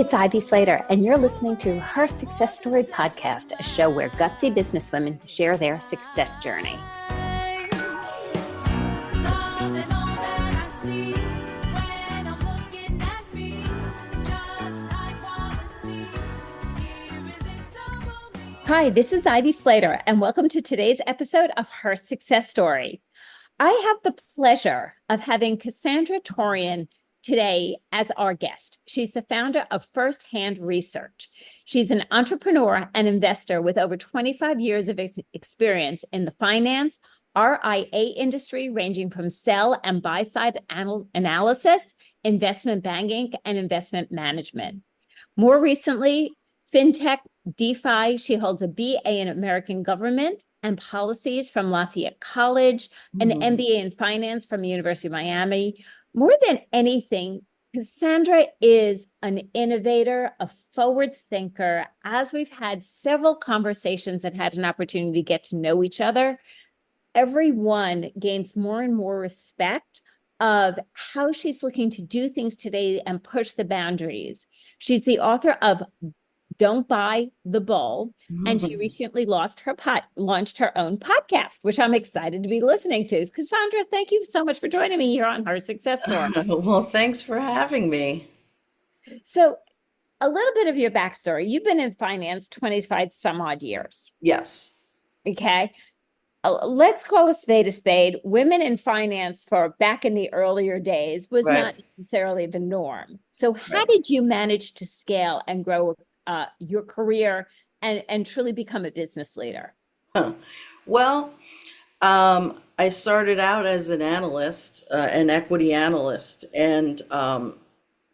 It's Ivy Slater, and you're listening to Her Success Story podcast, a show where gutsy businesswomen share their success journey. Hi, this is Ivy Slater, and welcome to today's episode of Her Success Story. I have the pleasure of having Cassandra Toroian today as our guest. She's the founder of First Hand Research. She's an entrepreneur and investor with over 25 years of experience in the finance, RIA industry, ranging from sell and buy side analysis, investment banking, and investment management. More recently, fintech, DeFi. She holds a BA in American Government and Policies from Lafayette College, an MBA in Finance from the University of Miami. More than anything, Cassandra is an innovator, a forward thinker. As we've had several conversations and had an opportunity to get to know each other, everyone gains more and more respect of how she's looking to do things today and push the boundaries. She's the author of Don't Buy the Bulb, and she recently launched her own podcast, which I'm excited to be listening to. Cassandra, thank you so much for joining me here on Her Success Story. Well, thanks for having me. So, a little bit of your backstory. You've been in finance 25 some odd years. Yes. Okay. Let's call a spade. Women in finance for back in the earlier days was not necessarily the norm. So how did you manage to scale and grow your career and truly become a business leader? Well, I started out as an analyst, an equity analyst. And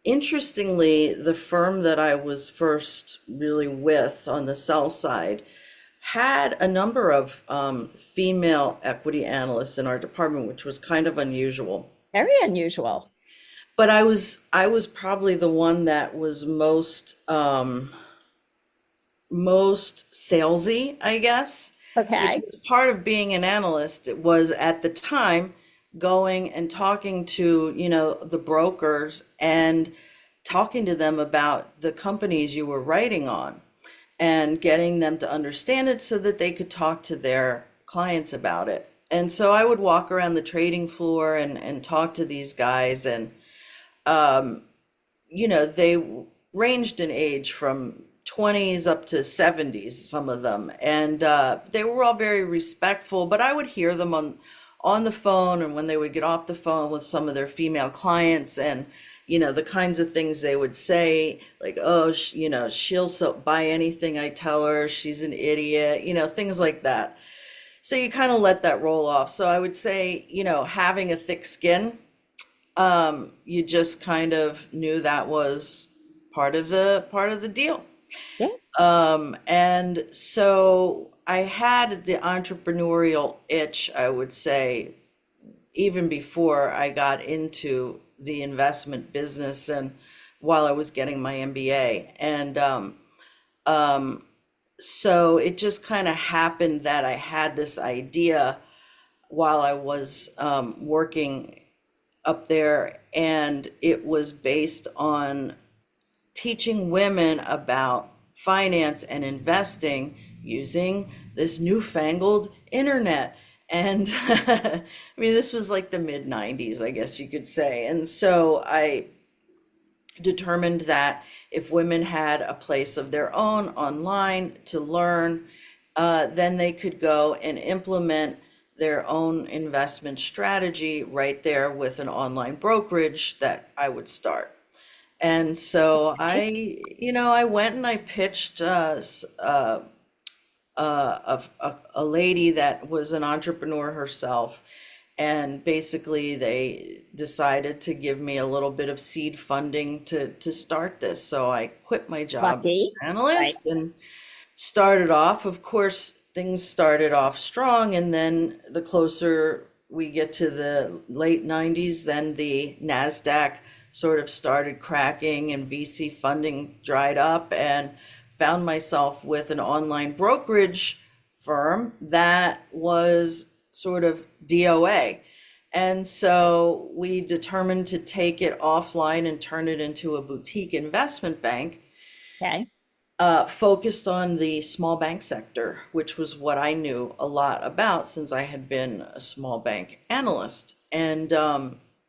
interestingly, the firm that I was first really with on the sell side had a number of female equity analysts in our department, which was kind of unusual. Very unusual. But I was probably the one that was most salesy, I guess. Okay. Which was part of being an analyst. It was at the time going and talking to, the brokers and talking to them about the companies you were writing on and getting them to understand it so that they could talk to their clients about it. And so I would walk around the trading floor and talk to these guys, and they ranged in age from 20s up to 70s, some of them. And they were all very respectful, but I would hear them on the phone, and when they would get off the phone with some of their female clients, and the kinds of things they would say, like, oh, she'll buy anything I tell her, she's an idiot, things like that. So you kind of let that roll off. So I would say, having a thick skin, you just kind of knew that was part of the deal. Yeah. And so I had the entrepreneurial itch, I would say, even before I got into the investment business and while I was getting my MBA. And so it just kind of happened that I had this idea while I was working up there, and it was based on teaching women about finance and investing using this newfangled internet. And I mean, this was like the mid 90s, I guess you could say. And so I determined that if women had a place of their own online to learn, then they could go and implement their own investment strategy right there with an online brokerage that I would start. And so I went and I pitched a lady that was an entrepreneur herself, and basically they decided to give me a little bit of seed funding to start this. So I quit my job as an analyst and started off. Of course, things started off strong, and then the closer we get to the late 90s, then the NASDAQ sort of started cracking and VC funding dried up, and found myself with an online brokerage firm that was sort of DOA. And so we determined to take it offline and turn it into a boutique investment bank, Okay. focused on the small bank sector, which was what I knew a lot about since I had been a small bank analyst. And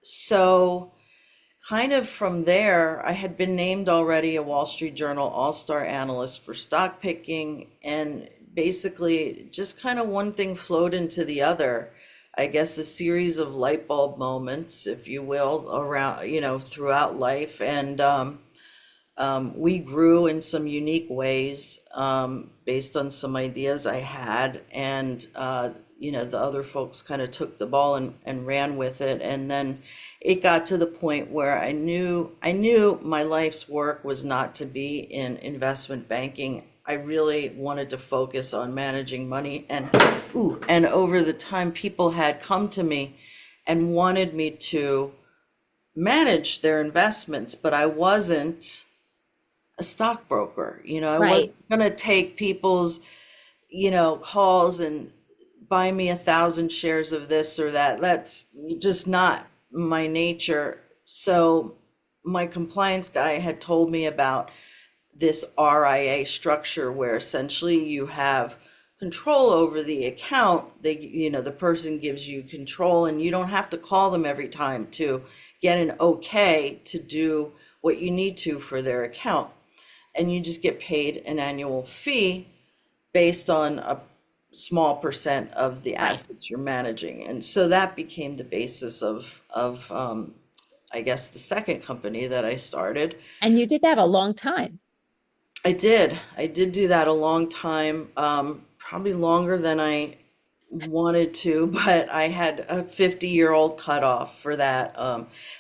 so kind of from there, I had been named already a Wall Street Journal All-Star analyst for stock picking, and basically just kind of one thing flowed into the other. I guess a series of light bulb moments, if you will, around, throughout life. And we grew in some unique ways, based on some ideas I had. And, the other folks kind of took the ball and ran with it. And then it got to the point where I knew my life's work was not to be in investment banking. I really wanted to focus on managing money. And over the time, people had come to me and wanted me to manage their investments, but I wasn't a stockbroker. I Right. wasn't gonna take people's, calls and buy me 1,000 shares of this or that. That's just not my nature. So my compliance guy had told me about this RIA structure where essentially you have control over the account. The person gives you control and you don't have to call them every time to get an okay to do what you need to for their account. And you just get paid an annual fee based on a small percent of the Right. assets you're managing. And so that became the basis of I guess the second company that I started. And you did that a long time. I did do that a long time, probably longer than I wanted to, but I had a 50-year-old cutoff for that.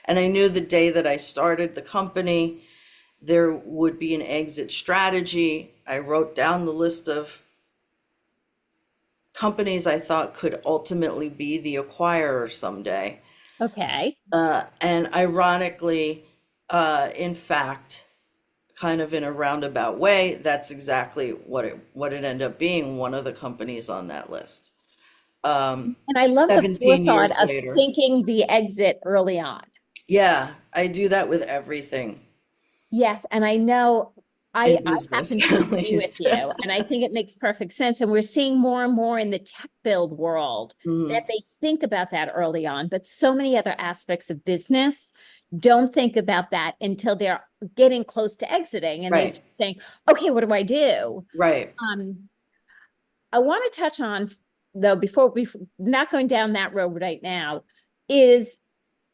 And I knew the day that I started the company, there would be an exit strategy. I wrote down the list of companies I thought could ultimately be the acquirer someday. Okay. And ironically, in fact, kind of in a roundabout way, that's exactly what it ended up being, one of the companies on that list. And I love the 17 forethought years of later. thinking the exit early on. Yeah, I do that with everything Yes, and I know in I business, happen to at agree with least. you, and I think it makes perfect sense. And we're seeing more and more in the tech build world that Mhm. they think about that early on, but so many other aspects of business don't think about that until they're getting close to exiting and they Right, start saying, okay, what do I do? right. Um, I want to touch on, though, before we not going down that road right now, is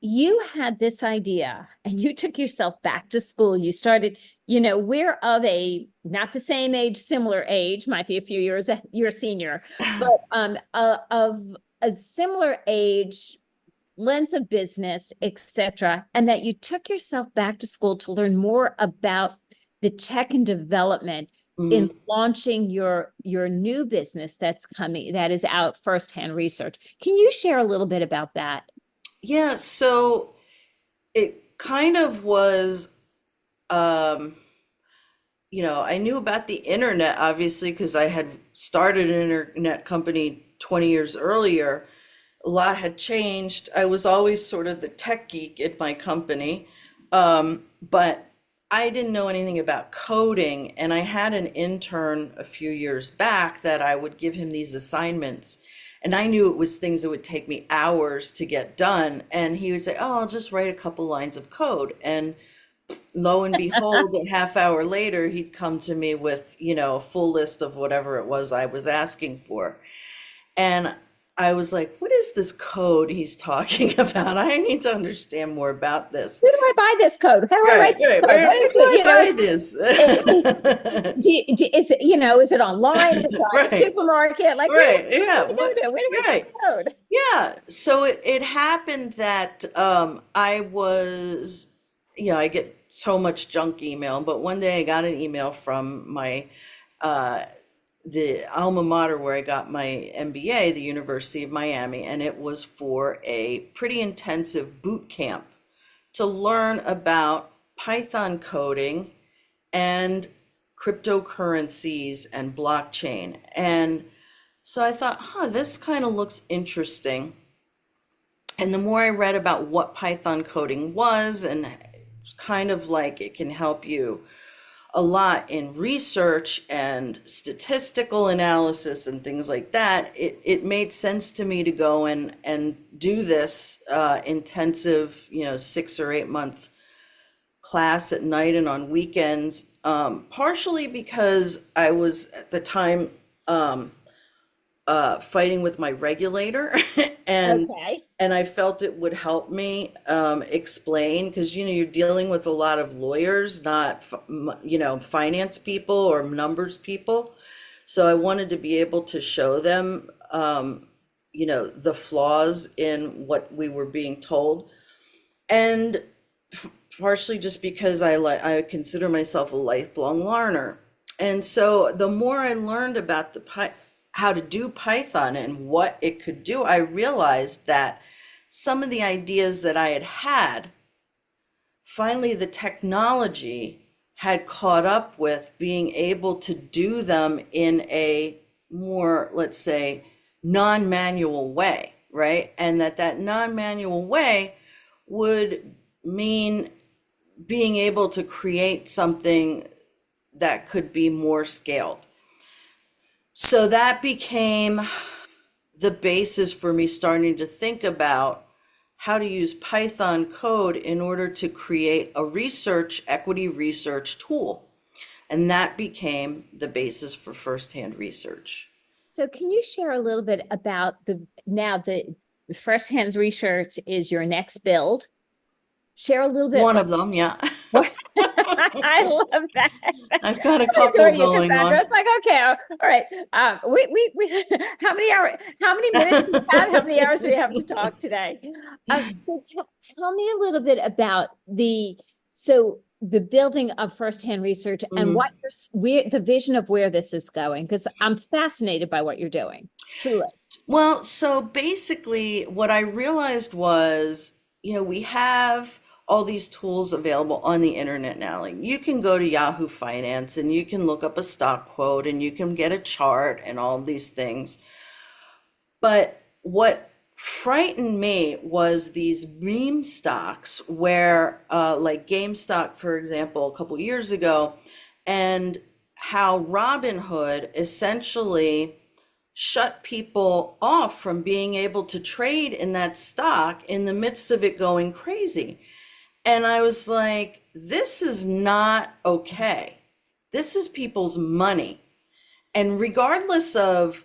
you had this idea and you took yourself back to school. You started, we're of a not the same age, similar age, might be a few years, you're a senior, but of a similar age, length of business, etc., and that you took yourself back to school to learn more about the tech and development in Mhm. launching your new business that's coming, that is out firsthand research. Can you share a little bit about that? Yeah, so it kind of was, um, I knew about the internet obviously because I had started an internet company 20 years earlier. A lot had changed. I was always sort of the tech geek at my company, but I didn't know anything about coding. And I had an intern a few years back that I would give him these assignments. And I knew it was things that would take me hours to get done. And he would say, "Oh, I'll just write a couple lines of code." And lo and behold, a half hour later, he'd come to me with, a full list of whatever it was I was asking for. And I was like, what is this code he's talking about? I need to understand more about this. Where do I buy this code? How do I Right, write this right. code? Where What is do it? I buy this? Is it, is it online? Is it at a Right, supermarket? Like, right. where Yeah. do I go to? Where do I get Right. the code? Yeah. So it happened that I was, I get so much junk email, but one day I got an email from my the alma mater where I got my MBA, the University of Miami, and it was for a pretty intensive boot camp to learn about Python coding and cryptocurrencies and blockchain. And so I thought, this kind of looks interesting. And the more I read about what Python coding was, and kind of like it can help you a lot in research and statistical analysis and things like that, it made sense to me to go and do this intensive, 6 or 8 month class at night and on weekends, partially because I was at the time fighting with my regulator and Okay. and I felt it would help me explain because you're dealing with a lot of lawyers, not finance people or numbers people. So I wanted to be able to show them the flaws in what we were being told, and partially just because I consider myself a lifelong learner. And so the more I learned about how to do Python and what it could do, I realized that some of the ideas that I had had, finally the technology had caught up with being able to do them in a more, let's say, non-manual way, right? And that non-manual way would mean being able to create something that could be more scaled. So that became the basis for me starting to think about how to use Python code in order to create a equity research tool. And that became the basis for firsthand research. So can you share a little bit about the firsthand research is your next build? Share a little bit One like of them, yeah. I love that. I've got a I'm couple doing it, going Cassandra. on. It's like, okay, all right. We how many minutes do we have? How many hours do we have to talk today? So tell me a little bit about the building of firsthand research and Mhm. the vision of where this is going, because I'm fascinated by what you're doing. Truly. Well, so basically, what I realized was, we have all these tools available on the internet now. Like you can go to Yahoo Finance and you can look up a stock quote and you can get a chart and all these things. But what frightened me was these meme stocks where, like GameStop, for example, a couple years ago, and how Robinhood essentially shut people off from being able to trade in that stock in the midst of it going crazy. And I was like, this is not okay. This is people's money. And regardless of,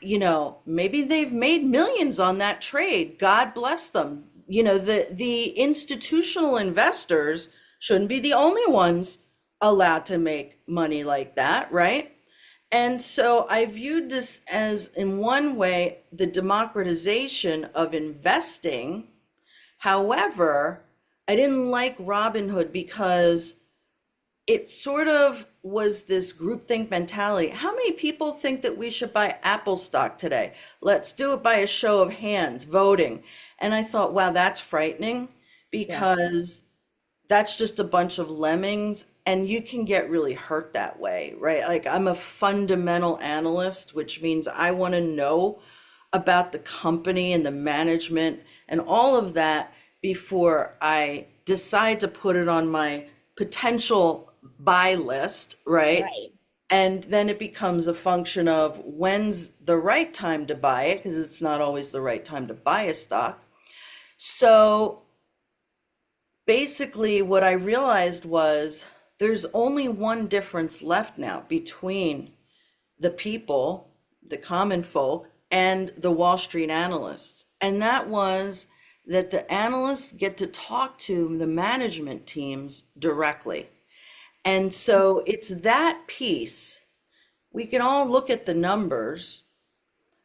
maybe they've made millions on that trade, God bless them. The institutional investors shouldn't be the only ones allowed to make money like that, right? And so I viewed this as, in one way, the democratization of investing. However, I didn't like Robinhood because it sort of was this groupthink mentality. How many people think that we should buy Apple stock today? Let's do it by a show of hands, voting. And I thought, wow, that's frightening Yeah. because that's just a bunch of lemmings and you can get really hurt that way, right? Like I'm a fundamental analyst, which means I want to know about the company and the management and all of that before I decide to put it on my potential buy list, right? Right. And then it becomes a function of when's the right time to buy it, because it's not always the right time to buy a stock. So basically, what I realized was there's only one difference left now between the people, the common folk, and the Wall Street analysts. And that was that the analysts get to talk to the management teams directly. And so it's that piece. We can all look at the numbers,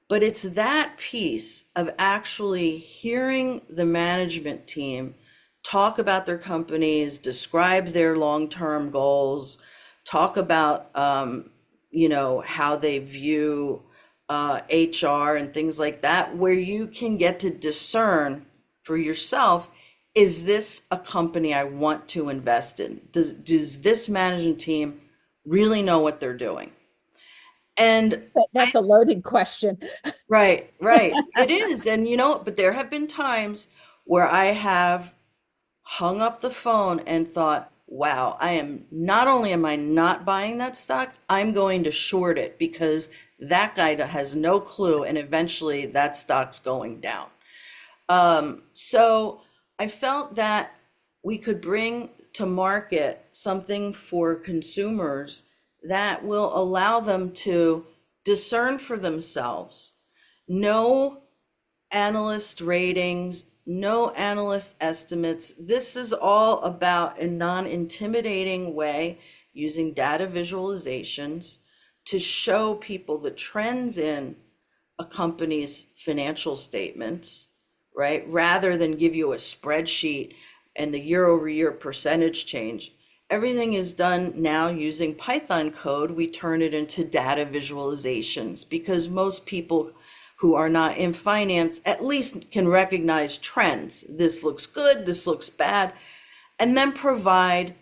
but it's that piece of actually hearing the management team talk about their companies, describe their long-term goals, talk about, how they view HR and things like that, where you can get to discern for yourself, is this a company I want to invest in? Does this management team really know what they're doing? And But that's a loaded question. Right, right. It is. And but there have been times where I have hung up the phone and thought, wow, not only am I not buying that stock, I'm going to short it because that guy has no clue and eventually that stock's going down. So I felt that we could bring to market something for consumers that will allow them to discern for themselves. No analyst ratings, no analyst estimates. This is all about a non-intimidating way using data visualizations to show people the trends in a company's financial statements, right? Rather than give you a spreadsheet and the year over year percentage change. Everything is done now using Python code. We turn it into data visualizations because most people who are not in finance at least can recognize trends. This looks good, this looks bad, and then provide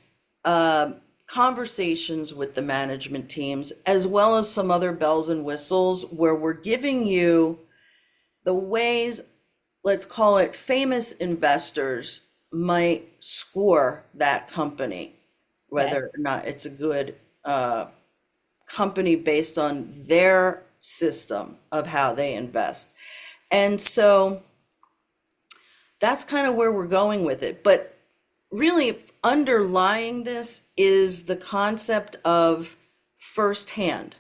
conversations with the management teams, as well as some other bells and whistles where we're giving you the ways, let's call it famous investors might score that company, Okay. whether or not it's a good company based on their system of how they invest. And so that's kind of where we're going with it. But really, underlying this is the concept of firsthand.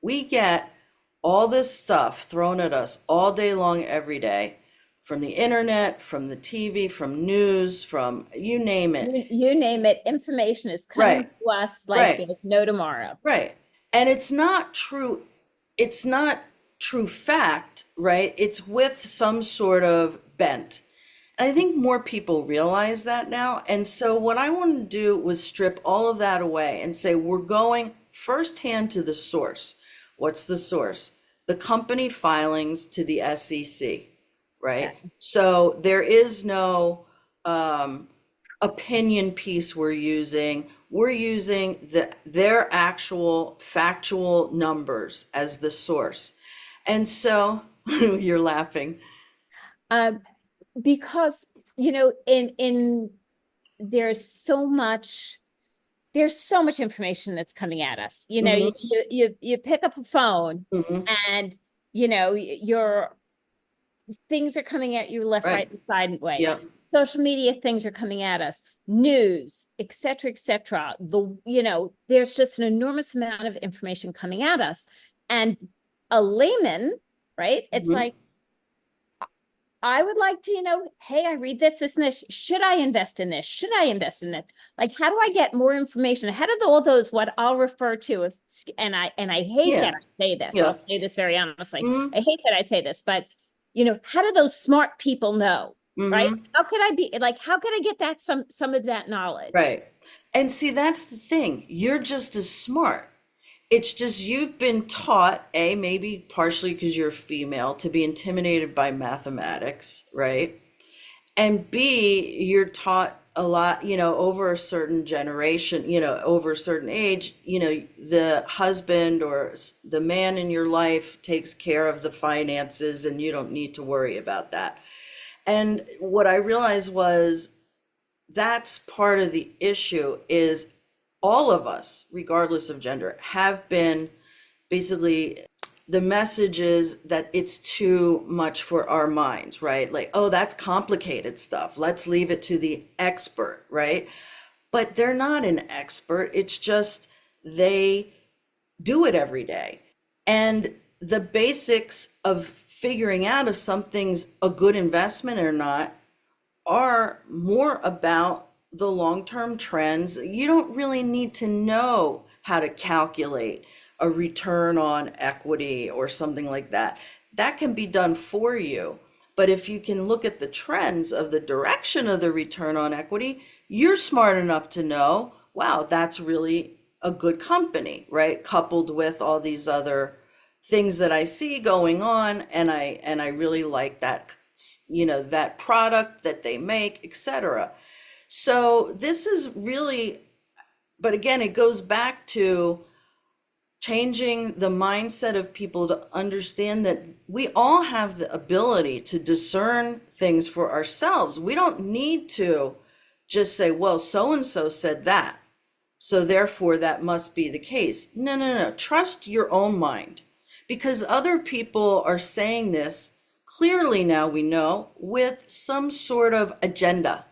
We get all this stuff thrown at us all day long, every day, from the internet, from the TV, from news, from you name it. You name it, information is coming Right, to us like right, there's no tomorrow. right. And it's not true fact, right? It's with some sort of bent. And I think more people realize that now. And so what I wanted to do was strip all of that away and say we're going firsthand to the source. What's the source? The company filings to the SEC, right? Okay. So there is no opinion piece we're using. We're using their actual factual numbers as the source. And so you're laughing. Um, because, in there's so much information that's coming at us. Hmm. You pick up a phone Hmm. and, your things are coming at you left, Right. right, and sideways. Yep. Social media things are coming at us, news, et cetera, et cetera. There's just an enormous amount of information coming at us. And a layman, right? It's Hmm. like, I would like to, hey, I read this, and this. Should I invest in this? Should I invest in that? Like, how do I get more information? How do all those what I'll refer to if and I hate Yeah. that I say this. I'll Yep. say this very honestly. Hmm. I hate that I say this, but how do those smart people know? Right? Hmm. How could I be like, how could I get that some of that knowledge? Right. And see, that's the thing. You're just as smart. It's just you've been taught, A, maybe partially because you're female, to be intimidated by mathematics, right? And B, you're taught a lot, over a certain generation, over a certain age, the husband or the man in your life takes care of the finances and you don't need to worry about that. And what I realized was that's part of the issue is all of us, regardless of gender, have been basically the message is that it's too much for our minds, right? Like, oh, that's complicated stuff. Let's leave it to the expert, right? But they're not an expert. It's just they do it every day. And the basics of figuring out if something's a good investment or not are more about the long-term trends. You don't really need to know how to calculate a return on equity or something like that. That can be done for you. But if you can look at the trends of the direction of the return on equity, you're smart enough to know, wow, that's really a good company, right? Coupled with all these other things that I see going on, and I really like that, that product that they make, etc. So this is really, but again, it goes back to changing the mindset of people to understand that we all have the ability to discern things for ourselves. We don't need to just say, well, so and so said that, so therefore that must be the case. No, no, no. Trust your own mind, because other people are saying this clearly, now we know, with some sort of agenda.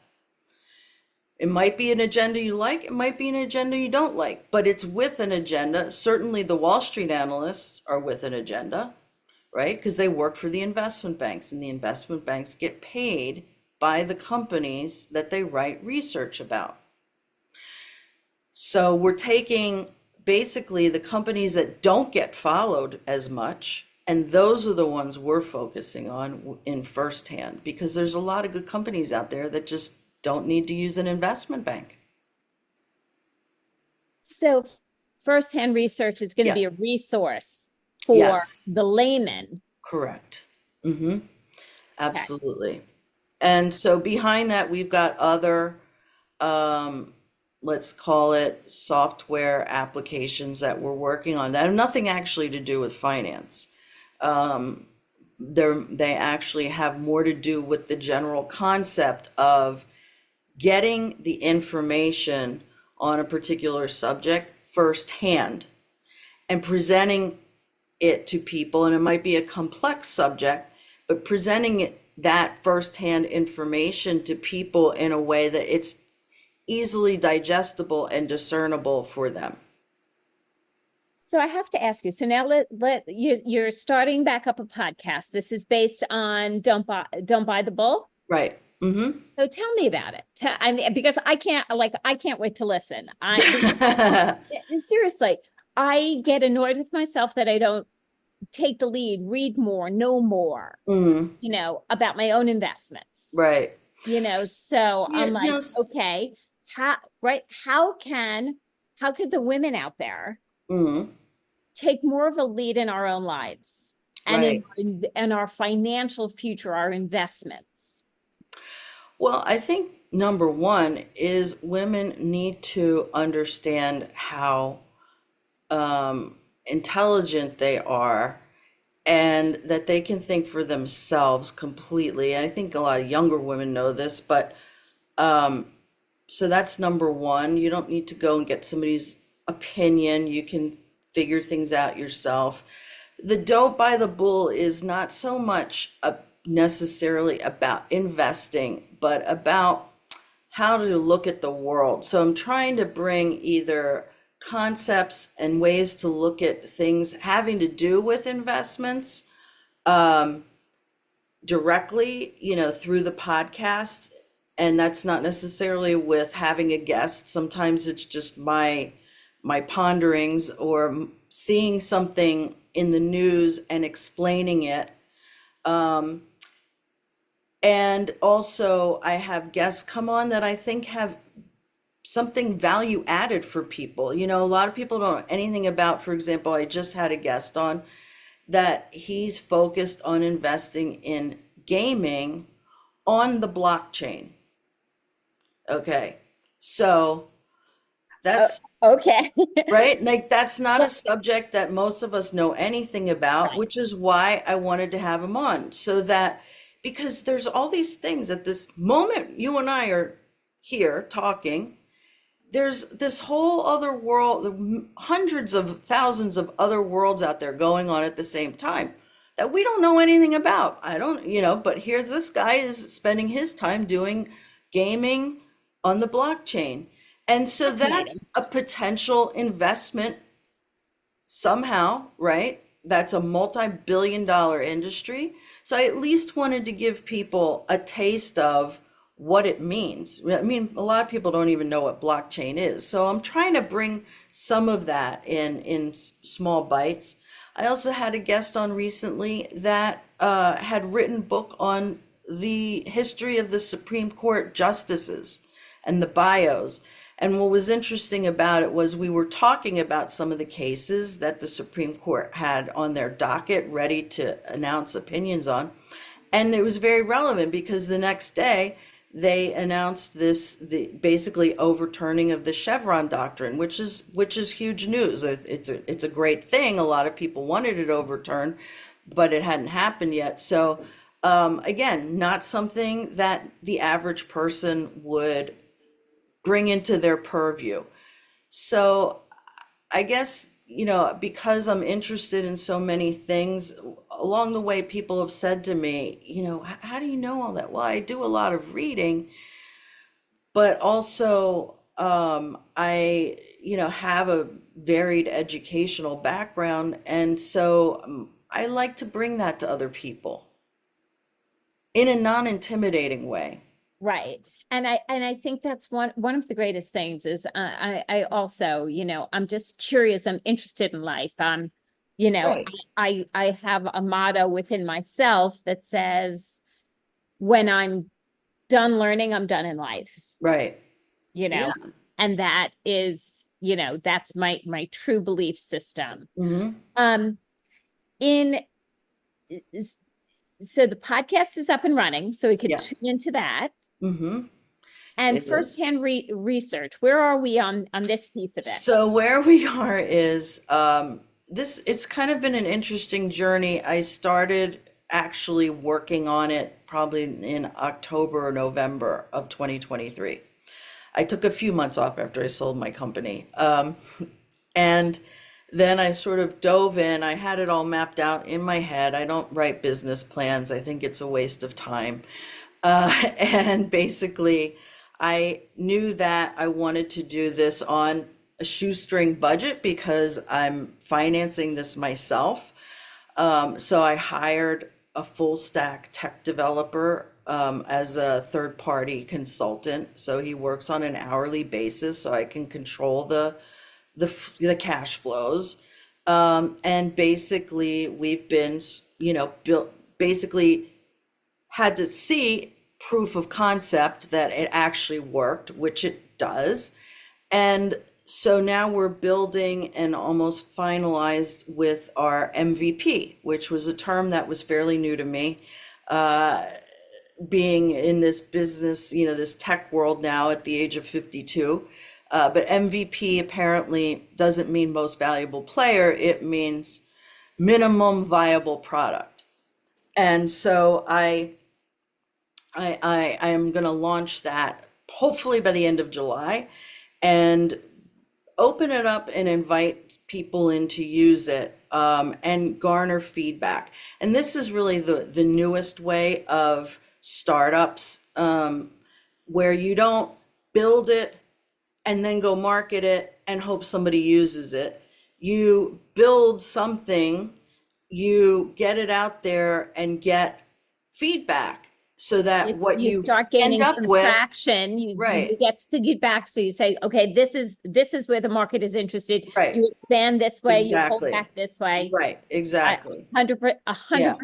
It might be an agenda you like, it might be an agenda you don't like, but it's with an agenda. Certainly the Wall Street analysts are with an agenda, right? Because they work for the investment banks, and the investment banks get paid by the companies that they write research about. So we're taking basically the companies that don't get followed as much, and those are the ones we're focusing on in firsthand, because there's a lot of good companies out there that just don't need to use an investment bank. So firsthand research is going to Yeah. be a resource for Yes, the layman. correct. Absolutely. And so behind that, we've got other, let's call it software applications that we're working on that have nothing actually to do with finance. They actually have more to do with the general concept of getting the information on a particular subject firsthand and presenting it to people. And it might be a complex subject, but presenting that firsthand information to people in a way that it's easily digestible and discernible for them. So I have to ask you, so now you're starting back up a podcast. This is based on Don't Buy the Bull. Right. So tell me about it. I mean, because I can't wait to listen. Seriously, I get annoyed with myself that I don't take the lead, read more, know more, about my own investments. Right. So Yeah, I'm like, okay, how could the women out there take more of a lead in our own lives and Right. in our financial future, our investments? Well, I think number one is women need to understand how intelligent they are, and that they can think for themselves completely. And I think a lot of younger women know this, but so that's number one. You don't need to go and get somebody's opinion. You can figure things out yourself. The Don't Buy the Bull is not so much necessarily about investing, but about how to look at the world. So I'm trying to bring either concepts and ways to look at things having to do with investments directly, through the podcast. And that's not necessarily with having a guest. Sometimes it's just my ponderings, or seeing something in the news and explaining it. And also I have guests come on that I think have something value added for people. A lot of people don't know anything about, for example, I just had a guest on that he's focused on investing in gaming on the blockchain. Okay. So that's Okay. right. Like, that's not a subject that most of us know anything about, Right. which is why I wanted to have him on, so that, because there's all these things at this moment you and I are here talking, there's this whole other world, hundreds of thousands of other worlds out there going on at the same time that we don't know anything about. I don't, but here's this guy is spending his time doing gaming on the blockchain. And so that's a potential investment somehow, right? That's a multi-billion-dollar industry. So I at least wanted to give people a taste of what it means. I mean, a lot of people don't even know what blockchain is. So I'm trying to bring some of that in small bites. I also had a guest on recently that had written a book on the history of the Supreme Court justices and the bios. And what was interesting about it was we were talking about some of the cases that the Supreme Court had on their docket ready to announce opinions on. And it was very relevant because the next day they announced the basically overturning of the Chevron doctrine, which is huge news. It's a great thing. A lot of people wanted it overturned, but it hadn't happened yet. So again, not something that the average person would bring into their purview. So I guess, because I'm interested in so many things, along the way, people have said to me, how do you know all that? Well, I do a lot of reading, but also I, have a varied educational background. And so I like to bring that to other people in a non-intimidating way. Right. And I think that's one of the greatest things is I also, I'm just curious, I'm interested in life. Right, I have a motto within myself that says when I'm done learning, I'm done in life, right. you Yeah. know. And that is, that's my true belief system. Hmm. Um in so the podcast is up and running, so we could Yeah. tune into that. Hmm. And It is. firsthand research, where are we on this piece of it? So where we are is this it's kind of been an interesting journey. I started actually working on it probably in October or November of 2023. I took a few months off after I sold my company. And then I sort of dove in. I had it all mapped out in my head. I don't write business plans. I think it's a waste of time. And basically, I knew that I wanted to do this on a shoestring budget because I'm financing this myself. So I hired a full stack tech developer as a third party consultant. So he works on an hourly basis, so I can control the cash flows. And basically, we've been, built basically had to see proof of concept that it actually worked, which it does. And so now we're building and almost finalized with our MVP, which was a term that was fairly new to me, being in this business, this tech world now at the age of 52. But MVP apparently doesn't mean most valuable player, it means minimum viable product. And so I am going to launch that hopefully by the end of July and open it up and invite people in to use it and garner feedback. And this is really the newest way of startups where you don't build it and then go market it and hope somebody uses it. You build something, you get it out there and get feedback so that what You you start end gaining up some with, traction, you right, get feedback. So you say, okay, this is where the market is interested. right, You expand this way, you pull exactly, back this way. right, exactly. 100%. Yeah,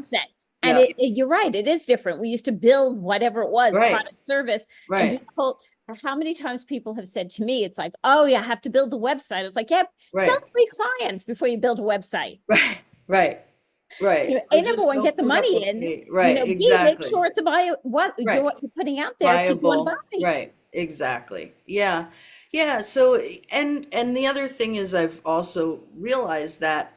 And yeah, you're right, it is different. We used to build whatever it was, right, product, service, and do right, the whole. How many times people have said to me, it's like, oh yeah, I have to build the website. It's like, yep, sell right, 3 clients before you build a website. right, right, right. Or A, number just one, go get the put up a money in. page. Right, B, make exactly. sure it's a buy Right. what you're putting out there. People want to Viable. buy. Right, exactly. Yeah. Yeah, so and the other thing is I've also realized that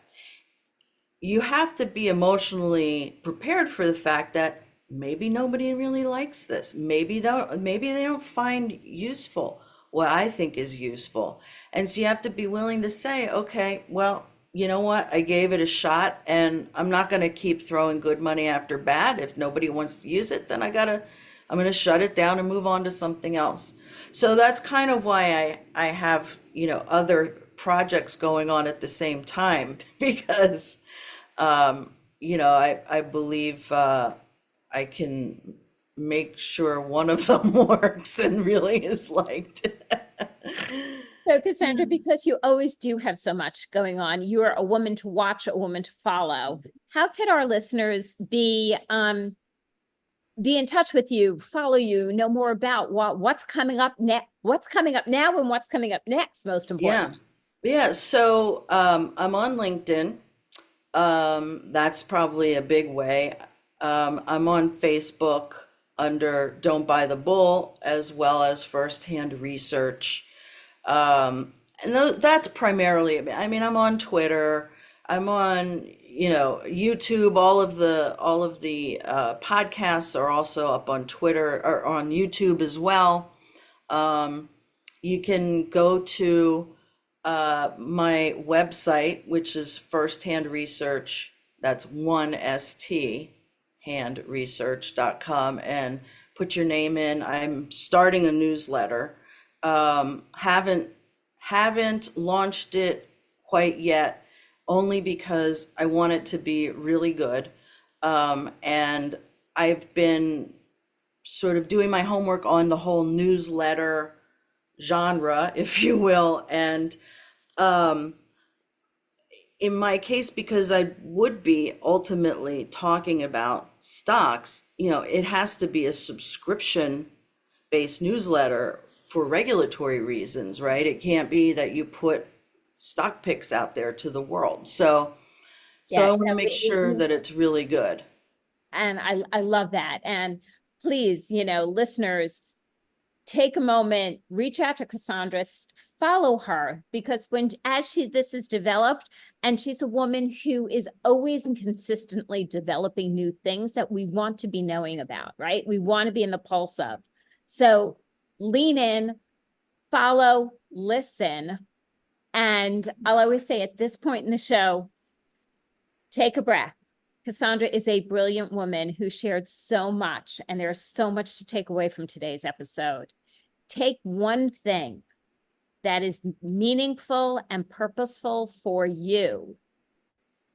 you have to be emotionally prepared for the fact that maybe nobody really likes this. Maybe they don't find useful what I think is useful. And so you have to be willing to say, okay, well, you know what? I gave it a shot and I'm not going to keep throwing good money after bad. If nobody wants to use it, then I'm going to shut it down and move on to something else. So that's kind of why I have, other projects going on at the same time because I believe I can make sure one of them works and really is liked. So, Cassandra, because you always do have so much going on, you are a woman to watch, a woman to follow. How could our listeners be in touch with you, follow you, know more about what's coming up next, what's coming up now, and what's coming up next? Most Yeah. important. Yeah. So I'm on LinkedIn. That's probably a big way. I'm on Facebook. under Don't Buy the Bull, as well as Firsthand Research. And that's primarily, I mean, I'm on Twitter, I'm on, YouTube. All of the podcasts are also up on Twitter or on YouTube as well. You can go to my website, which is Firsthand Research. That's one ST, handresearch.com, and put your name in. I'm starting a newsletter. Haven't launched it quite yet, only because I want it to be really good. And I've been sort of doing my homework on the whole newsletter genre, if you will. And in my case, because I would be ultimately talking about stocks, it has to be a subscription-based newsletter for regulatory reasons, right? It can't be that you put stock picks out there to the world. So I Yes, want to so make sure that it's really good. and I love that. And please, listeners, take a moment, reach out to Cassandra, follow her, because this is developed, and she's a woman who is always and consistently developing new things that we want to be knowing about, right? We want to be in the pulse of. So lean in, follow, listen. And I'll always say at this point in the show, take a breath. Cassandra is a brilliant woman who shared so much, and there's so much to take away from today's episode. Take one thing that is meaningful and purposeful for you.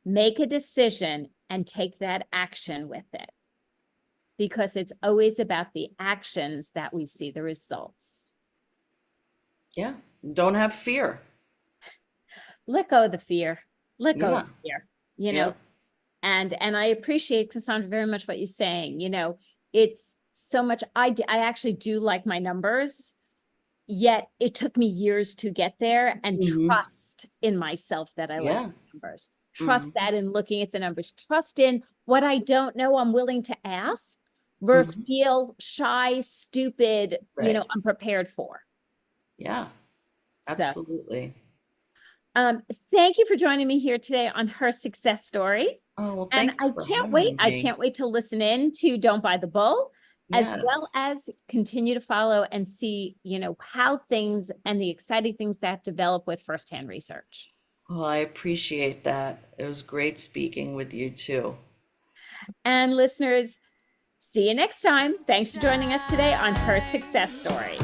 Make a decision and take that action with it, because it's always about the actions that we see the results. Yeah. Don't have fear. Let go of the fear. Let go Yeah. of the fear, Yeah. and I appreciate, Cassandra, very much what you're saying. It's so much. I actually do like my numbers, yet it took me years to get there, and Hmm. trust in myself that I like Yeah. the numbers. Hmm. Trust that in looking at the numbers. Trust in what I don't know, I'm willing to ask versus Hmm. feel shy, stupid, Right. unprepared for. Yeah. So, Absolutely. thank you for joining me here today on Her Success Story. Oh, well, And thanks for having I me. can't wait to listen in to Don't Buy the Bull, as well Yes. as continue to follow and see, how things and the exciting things that develop with firsthand research. Well, I appreciate that. It was great speaking with you too. And listeners, see you next time. Thanks for joining us today on Her Success Story.